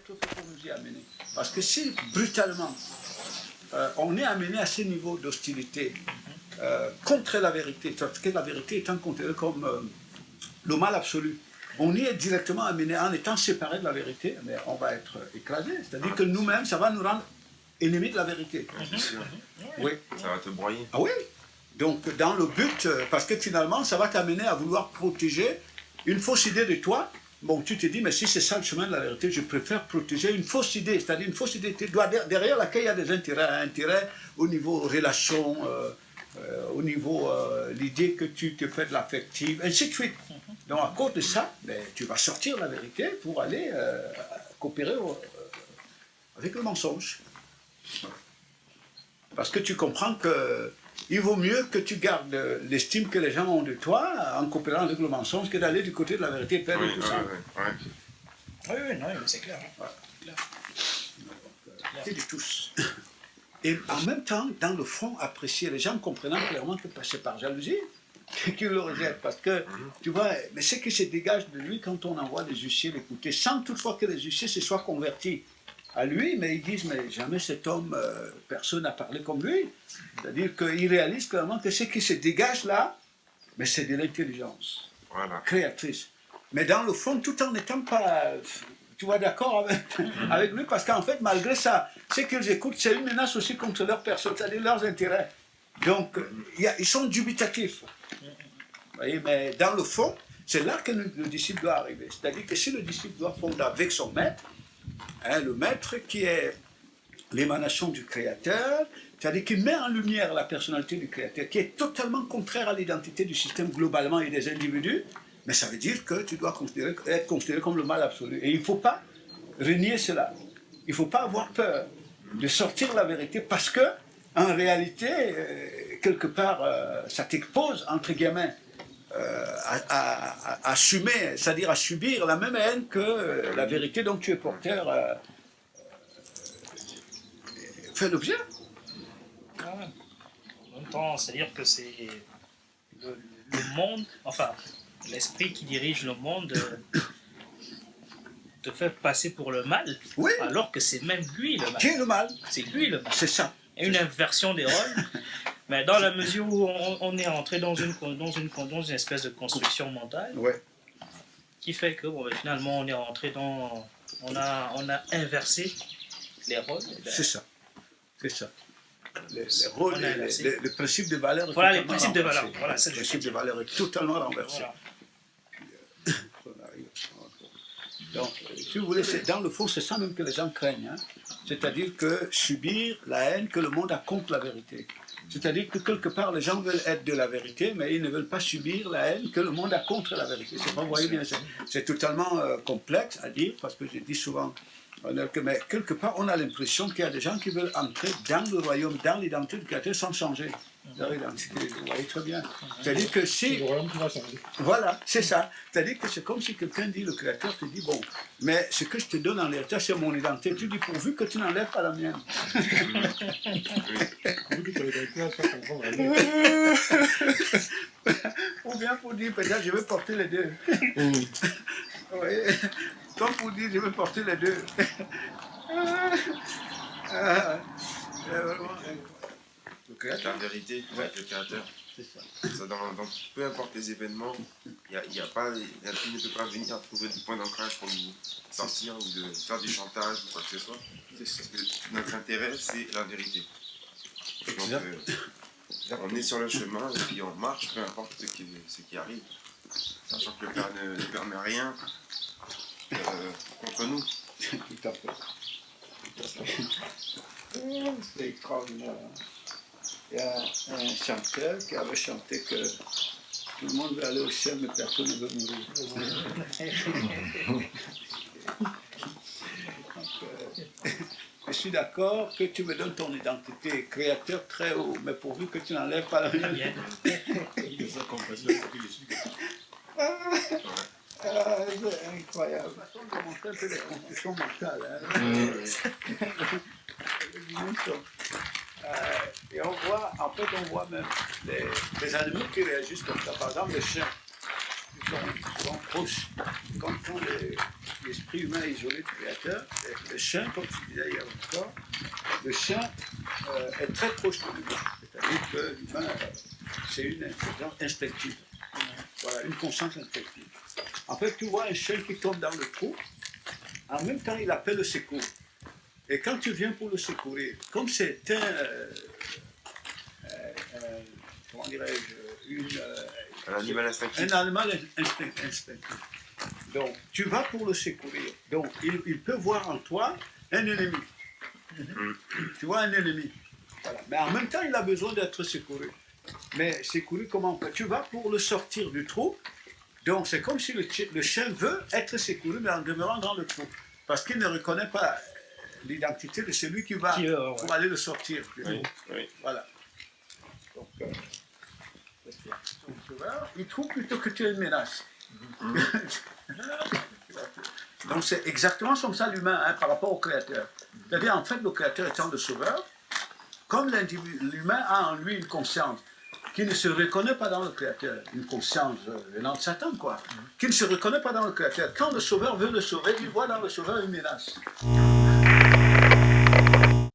être fait pour nous y amener. Parce que si, brutalement, on est amené à ce niveau d'hostilité contre la vérité, parce que la vérité étant considérée comme le mal absolu, on y est directement amené en étant séparé de la vérité, mais on va être écrasé. C'est-à-dire que nous-mêmes, ça va nous rendre ennemis de la vérité. Oui. Ça va te broyer. Ah oui. Donc, dans le but, parce que finalement, ça va t'amener à vouloir protéger une fausse idée de toi. Bon, tu te dis, mais si c'est ça le chemin de la vérité, je préfère protéger une fausse idée, c'est-à-dire une fausse idée derrière laquelle il y a des intérêts au niveau relation, au niveau l'idée que tu te fais de l'affective, ainsi de suite. Donc, à cause de ça, tu vas sortir la vérité pour aller coopérer avec le mensonge. Parce que tu comprends que il vaut mieux que tu gardes l'estime que les gens ont de toi en coopérant avec le mensonge que d'aller du côté de la vérité et perdre tout ça. Oui, non, c'est clair. C'est du tous. Et en même temps, dans le fond, apprécier les gens comprenant clairement que c'est par jalousie qu'ils le rejettent. Parce que, tu vois, mais ce qui se dégage de lui quand on envoie des huissiers l'écouter, sans toutefois que les huissiers se soient convertis à lui, mais ils disent, mais jamais cet homme, personne n'a parlé comme lui. C'est-à-dire qu'ils réalisent clairement que ce qui se dégage là, mais c'est de l'intelligence créatrice. Mais dans le fond, tout en n'étant pas, tu vois, d'accord avec lui, parce qu'en fait, malgré ça, ce qu'ils écoutent, c'est une menace aussi contre leur personne, c'est-à-dire leurs intérêts. Donc, ils sont dubitatifs. Vous voyez, mais dans le fond, c'est là que le disciple doit arriver. C'est-à-dire que si le disciple doit fonder avec son maître, le maître qui est l'émanation du Créateur, c'est-à-dire qui met en lumière la personnalité du Créateur, qui est totalement contraire à l'identité du système globalement et des individus, mais ça veut dire que tu dois être considéré comme le mal absolu. Et il ne faut pas renier cela. Il ne faut pas avoir peur de sortir la vérité parce que, en réalité, quelque part, ça t'expose, entre guillemets, à assumer, c'est-à-dire à subir la même haine que la vérité dont tu es porteur fait l'objet. En même temps, c'est-à-dire que c'est le monde, enfin, l'esprit qui dirige le monde te fait passer pour le mal, alors que c'est même lui le mal. Qui est le mal? C'est lui le mal. C'est ça. Et une inversion des rôles. Mais dans la mesure où on est entré dans une espèce de construction mentale, qui fait que finalement on est rentré dans... On a inversé les rôles. C'est ça. C'est ça. Les rôles, le principe de valeur est voilà, les principes de valeur. Voilà, le principe de valeur est totalement renversé. Voilà. Donc, si vous voulez, dans le fond, c'est ça même que les gens craignent. Hein. C'est-à-dire que subir la haine que le monde a contre la vérité. C'est-à-dire que quelque part, les gens veulent être de la vérité, mais ils ne veulent pas subir la haine que le monde a contre la vérité. Vous voyez bien, c'est totalement complexe à dire, parce que je dis souvent, mais quelque part, on a l'impression qu'il y a des gens qui veulent entrer dans le royaume, dans l'identité du Créateur sans changer leur identité. Vous voyez très bien. C'est-à-dire que si... Voilà, c'est ça. C'est-à-dire que c'est comme si quelqu'un dit, le Créateur te dit, bon, mais ce que je te donne en héritage, c'est mon identité. Tu dis, pourvu que tu n'enlèves pas la mienne. Ou bien pour dire, peut-être, je vais porter les deux. Vous voyez, comme pour dire, je vais porter les deux. Le Créateur. La vérité avec le Créateur. C'est ça. Dans peu importe les événements, il ne peut pas venir trouver du point d'ancrage pour nous sortir ou de faire du chantage ou quoi que ce soit. Parce que notre intérêt, c'est la vérité. Donc, on est sur le chemin et puis on marche, peu importe ce qui arrive. Sachant que le Père ne permet rien contre nous. Tout à fait. C'est extraordinaire. Il y a un chanteur qui avait chanté que tout le monde veut aller au ciel, mais personne ne veut mourir. Je suis d'accord que tu me donnes ton identité, créateur très haut, mais pourvu que tu n'enlèves pas la mienne. C'est incroyable. On montre un peu les constructions mentales. Et on voit, en fait, on voit même les animaux qui réagissent comme ça. Par exemple, les chiens. sont souvent proches. Quand l'esprit humain est isolé du Créateur, le chien, comme tu disais hier encore, le chien est très proche de l'humain. C'est-à-dire que l'humain, c'est une intelligence instinctive. Voilà, une conscience instinctive. En fait, tu vois un chien qui tombe dans le trou, en même temps, il appelle le secours. Et quand tu viens pour le secourir, comme c'est comment dirais-je, Un animal instinctif. un animal instinctif. Donc, tu vas pour le secourir. Donc, il peut voir en toi un ennemi. Tu vois un ennemi. Voilà. Mais en même temps, il a besoin d'être secouru. Mais secouru comment? Tu vas pour le sortir du trou. Donc, c'est comme si le chien veut être secouru, mais en demeurant dans le trou. Parce qu'il ne reconnaît pas l'identité de celui qui va pour aller le sortir. Oui, oui. Voilà. Donc, il trouve plutôt que tu es une menace. Donc, c'est exactement comme ça l'humain par rapport au Créateur. C'est-à-dire, en fait, le Créateur étant le Sauveur, comme l'humain a en lui une conscience qui ne se reconnaît pas dans le Créateur, une conscience venant de Satan, quoi, qui ne se reconnaît pas dans le Créateur. Quand le Sauveur veut le sauver, il voit dans le Sauveur une menace.